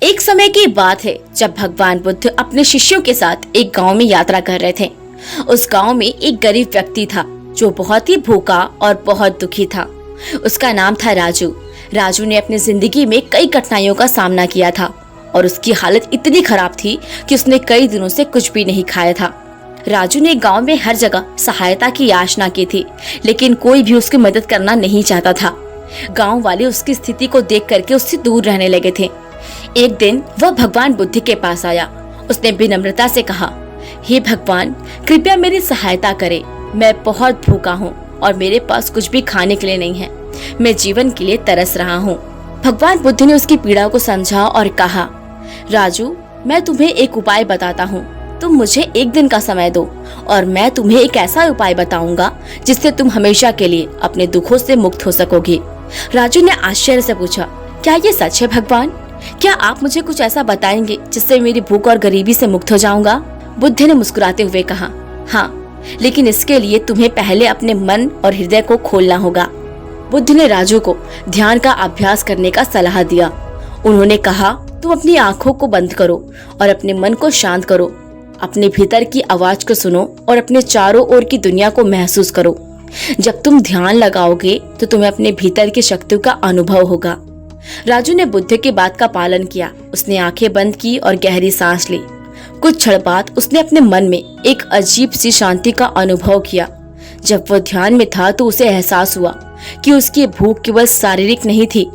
एक समय की बात है जब भगवान बुद्ध अपने शिष्यों के साथ एक गांव में यात्रा कर रहे थे। उस गांव में एक गरीब व्यक्ति था जो बहुत ही भूखा और बहुत दुखी था। उसका नाम था राजू। राजू ने अपनी जिंदगी में कई कठिनाइयों का सामना किया था और उसकी हालत इतनी खराब थी कि उसने कई दिनों से कुछ भी नहीं खाया था। राजू ने गांव में हर जगह सहायता की याचना की थी, लेकिन कोई भी उसकी मदद करना नहीं चाहता था। गांव वाले उसकी स्थिति को देख करके उससे दूर रहने लगे थे। एक दिन वह भगवान बुद्ध के पास आया। उसने विनम्रता से कहा, हे भगवान, कृपया मेरी सहायता करें। मैं बहुत भूखा हूँ और मेरे पास कुछ भी खाने के लिए नहीं है। मैं जीवन के लिए तरस रहा हूँ। भगवान बुद्ध ने उसकी पीड़ा को समझा और कहा, राजू, मैं तुम्हें एक उपाय बताता हूँ। तुम मुझे एक दिन का समय दो और मैं तुम्हें एक ऐसा उपाय बताऊंगा जिससे तुम हमेशा के लिए अपने दुखों से मुक्त हो सकोगे। राजू ने आश्चर्य से पूछा, क्या ये सच है भगवान? क्या आप मुझे कुछ ऐसा बताएंगे जिससे मेरी भूख और गरीबी से मुक्त हो जाऊंगा? बुद्ध ने मुस्कुराते हुए कहा, हाँ, लेकिन इसके लिए तुम्हें पहले अपने मन और हृदय को खोलना होगा। बुद्ध ने राजू को ध्यान का अभ्यास करने का सलाह दिया। उन्होंने कहा, तुम अपनी आंखों को बंद करो और अपने मन को शांत करो। अपने भीतर की आवाज को सुनो और अपने चारों ओर की दुनिया को महसूस करो। जब तुम ध्यान लगाओगे तो तुम्हें अपने भीतर की शक्तियों का अनुभव होगा। राजू ने बुद्ध की बात का पालन किया। उसने आंखें बंद की और गहरी सांस ली। कुछ क्षण बाद उसने अपने मन में एक अजीब सी शांति का अनुभव किया। जब वह ध्यान में था तो उसे एहसास हुआ कि उसकी भूख केवल शारीरिक नहीं थी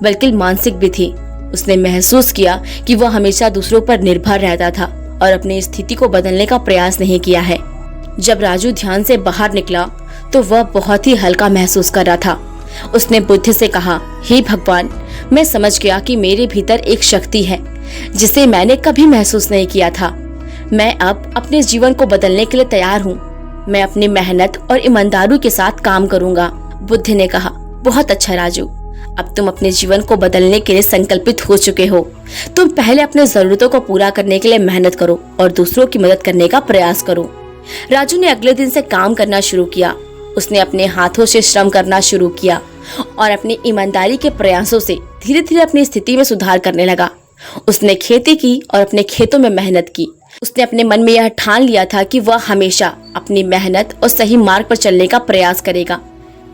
बल्कि मानसिक भी थी। उसने महसूस किया कि वह हमेशा दूसरों पर निर्भर रहता था और अपनी स्थिति को बदलने का प्रयास नहीं किया है। जब राजू ध्यान से बाहर निकला तो वह बहुत ही हल्का महसूस कर रहा था। उसने बुद्ध से कहा, हे भगवान, मैं समझ गया कि मेरे भीतर एक शक्ति है जिसे मैंने कभी महसूस नहीं किया था। मैं अब अपने जीवन को बदलने के लिए तैयार हूँ। मैं अपनी मेहनत और ईमानदारी के साथ काम करूँगा। बुद्ध ने कहा, बहुत अच्छा राजू, अब तुम अपने जीवन को बदलने के लिए संकल्पित हो चुके हो। तुम पहले अपने जरूरतों को पूरा करने के लिए मेहनत करो और दूसरों की मदद करने का प्रयास करो। राजू ने अगले दिन से काम करना शुरू किया। उसने अपने हाथों से श्रम करना शुरू किया और अपनी ईमानदारी के प्रयासों से धीरे धीरे अपनी स्थिति में सुधार करने लगा। उसने खेती की और अपने खेतों में मेहनत की। उसने अपने मन में यह ठान लिया था कि वह हमेशा अपनी मेहनत और सही मार्ग पर चलने का प्रयास करेगा।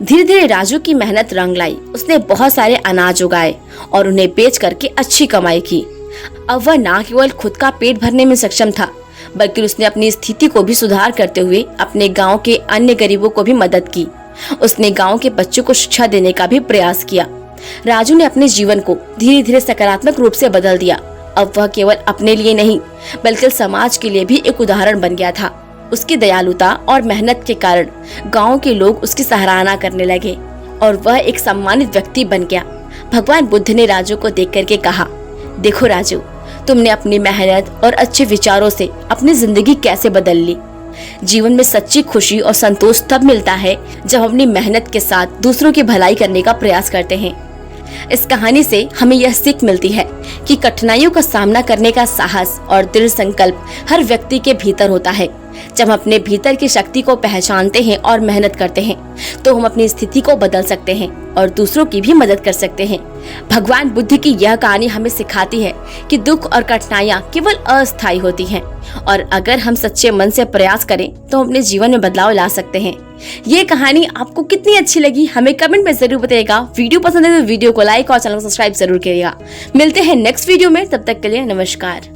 धीरे धीरे राजू की मेहनत रंग लाई। उसने बहुत सारे अनाज उगाए और उन्हें बेच करके अच्छी कमाई की। अब वह न केवल खुद का पेट भरने में सक्षम था बल्कि उसने अपनी स्थिति को भी सुधार करते हुए अपने गांव के अन्य गरीबों को भी मदद की। उसने गांव के बच्चों को शिक्षा देने का भी प्रयास किया। राजू ने अपने जीवन को धीरे धीरे सकारात्मक रूप से बदल दिया। अब वह केवल अपने लिए नहीं बल्कि समाज के लिए भी एक उदाहरण बन गया था। उसकी दयालुता और मेहनत के कारण गांव के लोग उसकी सराहना करने लगे और वह एक सम्मानित व्यक्ति बन गया। भगवान बुद्ध ने राजू को देख करके कहा, देखो राजू, तुमने अपनी मेहनत और अच्छे विचारों से अपनी जिंदगी कैसे बदल ली। जीवन में सच्ची खुशी और संतोष तब मिलता है जब अपनी मेहनत के साथ दूसरों की भलाई करने का प्रयास करते हैं। इस कहानी से हमें यह सीख मिलती है कि कठिनाइयों का सामना करने का साहस और दृढ़ संकल्प हर व्यक्ति के भीतर होता है। जब हम अपने भीतर की शक्ति को पहचानते हैं और मेहनत करते हैं तो हम अपनी स्थिति को बदल सकते हैं और दूसरों की भी मदद कर सकते हैं। भगवान बुद्ध की यह कहानी हमें सिखाती है कि दुख और कठिनाइयाँ केवल अस्थायी होती हैं और अगर हम सच्चे मन से प्रयास करें तो हम अपने जीवन में बदलाव ला सकते हैं। ये कहानी आपको कितनी अच्छी लगी हमें कमेंट में जरूर बताइएगा। वीडियो पसंद है तो वीडियो को लाइक और चैनल को सब्सक्राइब जरूर करिएगा। मिलते हैं नेक्स्ट वीडियो में, तब तक के लिए नमस्कार।